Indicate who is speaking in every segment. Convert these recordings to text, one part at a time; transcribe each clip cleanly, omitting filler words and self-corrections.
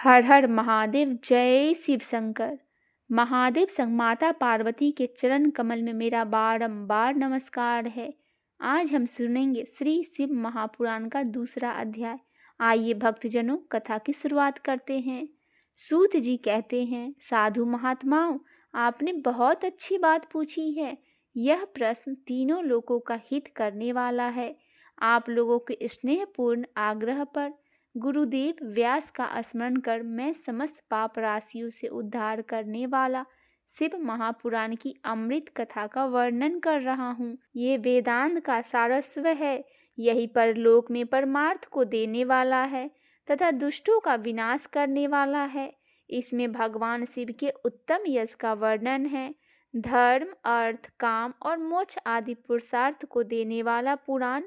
Speaker 1: हर हर महादेव, जय शिव शंकर। महादेव संग माता पार्वती के चरण कमल में मेरा बारंबार नमस्कार है। आज हम सुनेंगे श्री शिव महापुराण का दूसरा अध्याय। आइए भक्तजनों, कथा की शुरुआत करते हैं। सूत जी कहते हैं, साधु महात्माओं, आपने बहुत अच्छी बात पूछी है। यह प्रश्न तीनों लोगों का हित करने वाला है। आप लोगों के स्नेहपूर्ण आग्रह पर गुरुदेव व्यास का स्मरण कर मैं समस्त पाप राशियों से उद्धार करने वाला शिव महापुराण की अमृत कथा का वर्णन कर रहा हूँ। ये वेदांत का सारस्व है। यही परलोक में परमार्थ को देने वाला है तथा दुष्टों का विनाश करने वाला है। इसमें भगवान शिव के उत्तम यश का वर्णन है। धर्म, अर्थ, काम और मोक्ष आदि पुरुषार्थ को देने वाला पुराण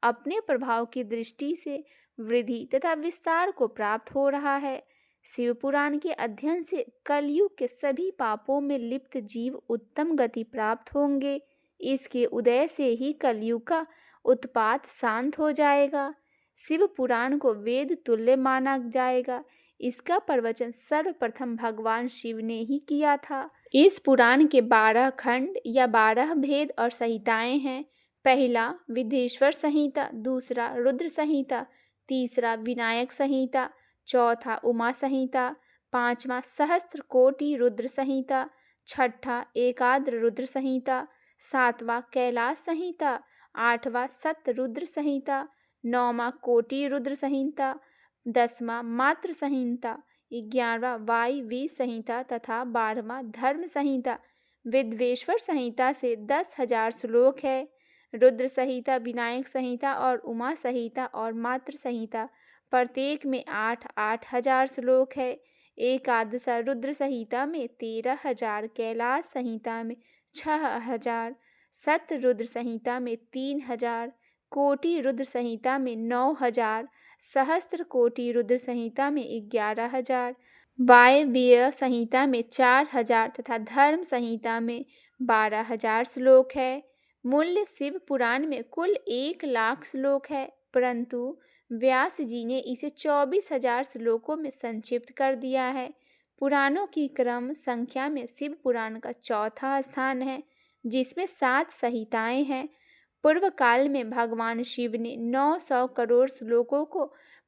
Speaker 1: अपने प्रभाव की दृष्टि से वृद्धि तथा विस्तार को प्राप्त हो रहा है। शिव पुराण के अध्ययन से कलयुग के सभी पापों में लिप्त जीव उत्तम गति प्राप्त होंगे। इसके उदय से ही कलयुग का उत्पात शांत हो जाएगा। शिव पुराण को वेद तुल्य माना जाएगा। इसका प्रवचन सर्वप्रथम भगवान शिव ने ही किया था। इस पुराण के 12 खंड या 12 भेद और संहिताएं हैं। पहला विदेश्वर संहिता, दूसरा रुद्र संहिता, तीसरा विनायक संहिता, चौथा उमा संहिता, पांचवा सहस्त्र कोटि रुद्र संहिता, छठा एकाद्र रुद्र संहिता, सातवां कैलाश संहिता, आठवां सत्य रुद्र संहिता, नौवां कोटि रुद्र संहिता, 10वां मात्र संहिता, 11वां वायवी संहिता तथा 12वां धर्म संहिता। विद्वेश्वर संहिता से 10,000 श्लोक है। रुद्र संहिता, विनायक संहिता और उमा संहिता और मात्र संहिता प्रत्येक में 8,000 श्लोक है। एकादश रुद्र संहिता में 13,000, कैलाश संहिता में 6,000, सत्य रुद्र संहिता में 3,000, कोटि रुद्र संहिता में 9,000, सहस्त्र कोटि रुद्र संहिता में 11,000, वायव्य संहिता में 4,000 तथा धर्म संहिता में 12,000 श्लोक है। मूल्य शिव पुराण में कुल 1,00,000 श्लोक है, परंतु व्यास जी ने इसे 24,000 श्लोकों में संक्षिप्त कर दिया है। पुराणों की क्रम संख्या में शिव पुराण का चौथा स्थान है, जिसमें 7 संहिताएं हैं। पूर्व काल में भगवान शिव ने 900 करोड़ श्लोकों को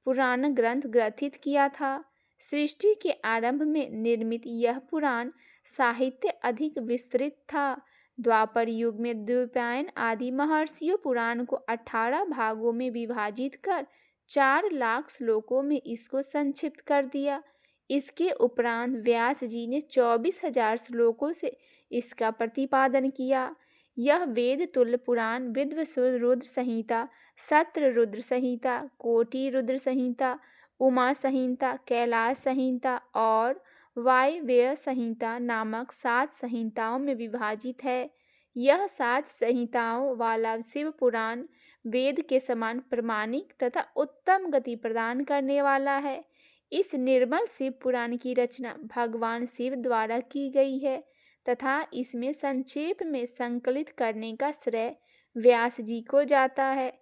Speaker 1: पुराण ग्रंथ ग्रथित किया था। सृष्टि के आरंभ में निर्मित यह पुराण साहित्य अधिक विस्तृत था। द्वापर युग में द्वैपायन आदि महर्षियों पुराण को 18 भागों में विभाजित कर 4,00,000 श्लोकों में इसको संक्षिप्त कर दिया। इसके उपरांत व्यास जी ने 24,000 श्लोकों से इसका प्रतिपादन किया। यह वेद तुल्य पुराण विद्वेश्वर रुद्र संहिता, सत्र रुद्र संहिता, कोटि रुद्र संहिता, उमा संहिता, कैलाश संहिता और वायव्य संहिता नामक 7 संहिताओं में विभाजित है। यह 7 संहिताओं वाला शिव पुराण वेद के समान प्रामाणिक तथा उत्तम गति प्रदान करने वाला है। इस निर्मल शिव पुराण की रचना भगवान शिव द्वारा की गई है तथा इसमें संक्षेप में संकलित करने का श्रेय व्यास जी को जाता है।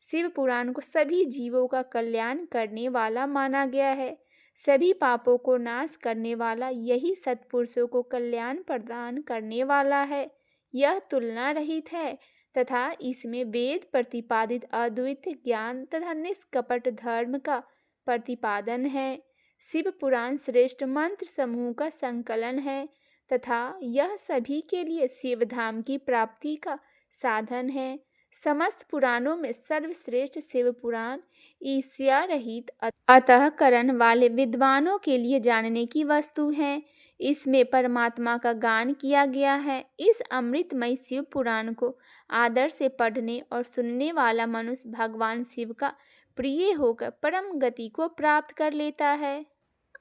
Speaker 1: शिव पुराण को सभी जीवों का कल्याण करने वाला माना गया है। सभी पापों को नाश करने वाला यही सत्पुरुषों को कल्याण प्रदान करने वाला है। यह तुलना रहित है तथा इसमें वेद प्रतिपादित अद्वितीय ज्ञान तथा निष्कपट धर्म का प्रतिपादन है। शिव पुराण श्रेष्ठ मंत्र समूह का संकलन है तथा यह सभी के लिए शिवधाम की प्राप्ति का साधन है। समस्त पुराणों में सर्वश्रेष्ठ शिव पुराण ईर्ष्या रहित अंतःकरण वाले विद्वानों के लिए जानने की वस्तु है। इसमें परमात्मा का गान किया गया है। इस अमृतमय शिव पुराण को आदर से पढ़ने और सुनने वाला मनुष्य भगवान शिव का प्रिय होकर परम गति को प्राप्त कर लेता है।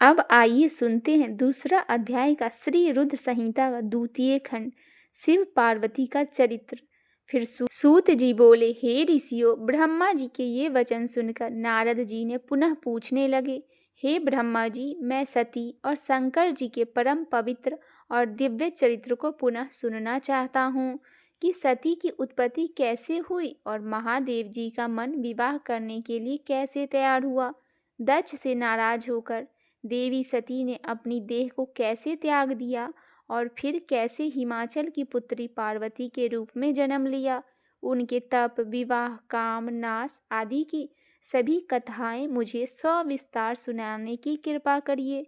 Speaker 1: अब आइए सुनते हैं दूसरा अध्याय का श्री रुद्र संहिता का द्वितीय खंड, शिव पार्वती का चरित्र। फिर सूत जी बोले, हे ऋषियों, ब्रह्मा जी के ये वचन सुनकर नारद जी ने पुनः पूछने लगे, हे ब्रह्मा जी, मैं सती और शंकर जी के परम पवित्र और दिव्य चरित्र को पुनः सुनना चाहता हूँ कि सती की उत्पत्ति कैसे हुई और महादेव जी का मन विवाह करने के लिए कैसे तैयार हुआ। दक्ष से नाराज होकर देवी सती ने अपनी देह को कैसे त्याग दिया और फिर कैसे हिमाचल की पुत्री पार्वती के रूप में जन्म लिया। उनके तप, विवाह, काम, नाश आदि की सभी कथाएं मुझे सविस्तार सुनाने की कृपा करिए।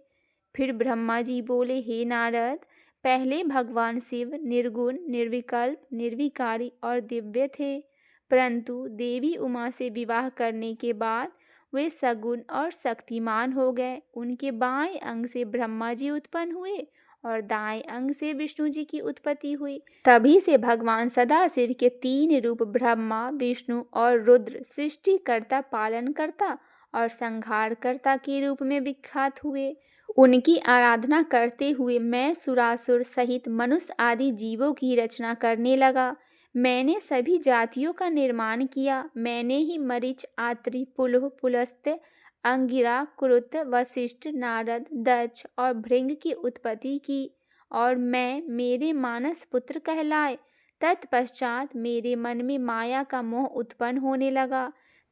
Speaker 1: फिर ब्रह्मा जी बोले, हे नारद, पहले भगवान शिव निर्गुण, निर्विकल्प, निर्विकारी और दिव्य थे, परंतु देवी उमा से विवाह करने के बाद वे सगुण और शक्तिमान हो गए। उनके बाएं अंग से ब्रह्मा जी उत्पन्न हुए और दाएं अंग से विष्णु जी की उत्पत्ति हुई। तभी से भगवान सदाशिव के 3 रूप ब्रह्मा, विष्णु और रुद्र सृष्टिकर्ता, पालनकर्ता और संहारकर्ता के रूप में विख्यात हुए। उनकी आराधना करते हुए मैं सुरासुर सहित मनुष्य आदि जीवों की रचना करने लगा। मैंने सभी जातियों का निर्माण किया। मैंने ही मरीच, आत्रि, पुलह, पुलस्त्य, अंगिरा, कुरुत, वशिष्ठ, नारद, दक्ष और भृंग की उत्पत्ति की और मैं मेरे मानस पुत्र कहलाए। तत्पश्चात मेरे मन में माया का मोह उत्पन्न होने लगा।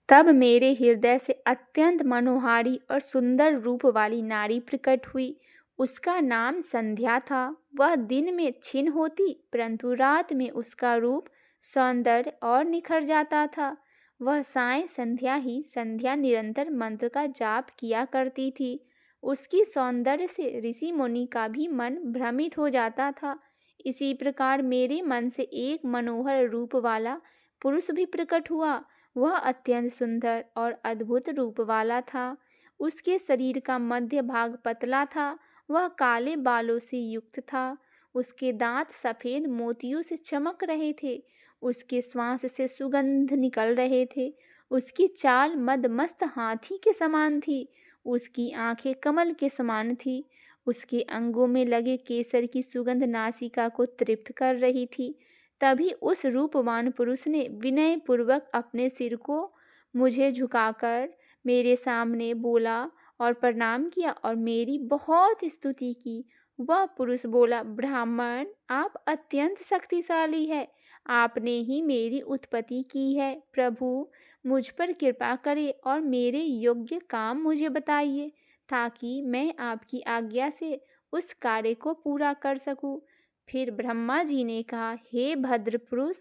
Speaker 1: तब मेरे हृदय से अत्यंत मनोहारी और सुंदर रूप वाली नारी प्रकट हुई। उसका नाम संध्या था। वह दिन में क्षीण होती, परंतु रात में उसका रूप, सौंदर्य और निखर जाता था। वह साय संध्या ही संध्या निरंतर मंत्र का जाप किया करती थी। उसकी सौंदर्य से ऋषि मुनि का भी मन भ्रमित हो जाता था। इसी प्रकार मेरे मन से एक मनोहर रूप वाला पुरुष भी प्रकट हुआ। वह अत्यंत सुंदर और अद्भुत रूप वाला था। उसके शरीर का मध्य भाग पतला था। वह काले बालों से युक्त था। उसके दांत सफेद मोतियों से चमक रहे थे। उसके श्वास से सुगंध निकल रहे थे। उसकी चाल मदमस्त हाथी के समान थी। उसकी आंखें कमल के समान थी। उसके अंगों में लगे केसर की सुगंध नासिका को तृप्त कर रही थी। तभी उस रूपवान पुरुष ने विनय पूर्वक अपने सिर को मुझे झुकाकर मेरे सामने बोला और प्रणाम किया और मेरी बहुत स्तुति की। वह पुरुष बोला, ब्राह्मण, आप अत्यंत शक्तिशाली है। आपने ही मेरी उत्पत्ति की है। प्रभु, मुझ पर कृपा करें और मेरे योग्य काम मुझे बताइए, ताकि मैं आपकी आज्ञा से उस कार्य को पूरा कर सकूं। फिर ब्रह्मा जी ने कहा, हे भद्र पुरुष,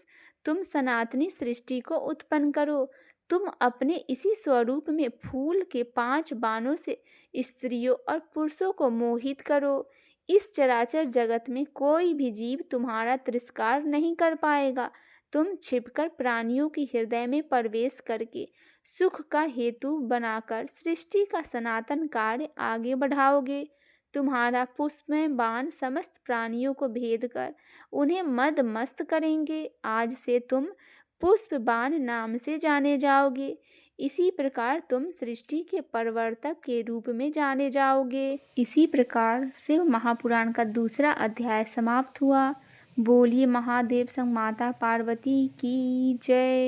Speaker 1: तुम सनातनी सृष्टि को उत्पन्न करो। तुम अपने इसी स्वरूप में फूल के 5 बाणों से स्त्रियों और पुरुषों को मोहित करो। इस चराचर जगत में कोई भी जीव तुम्हारा तिरस्कार नहीं कर पाएगा। तुम छिपकर प्राणियों के हृदय में प्रवेश करके सुख का हेतु बनाकर सृष्टि का सनातन कार्य आगे बढ़ाओगे। तुम्हारा पुष्पमय बाण समस्त प्राणियों को भेद कर उन्हें मदमस्त करेंगे। आज से तुम पुष्प बाण नाम से जाने जाओगे। इसी प्रकार तुम सृष्टि के प्रवर्तक के रूप में जाने जाओगे। इसी प्रकार शिव महापुराण का दूसरा अध्याय समाप्त हुआ। बोलिए महादेव संग माता पार्वती की जय।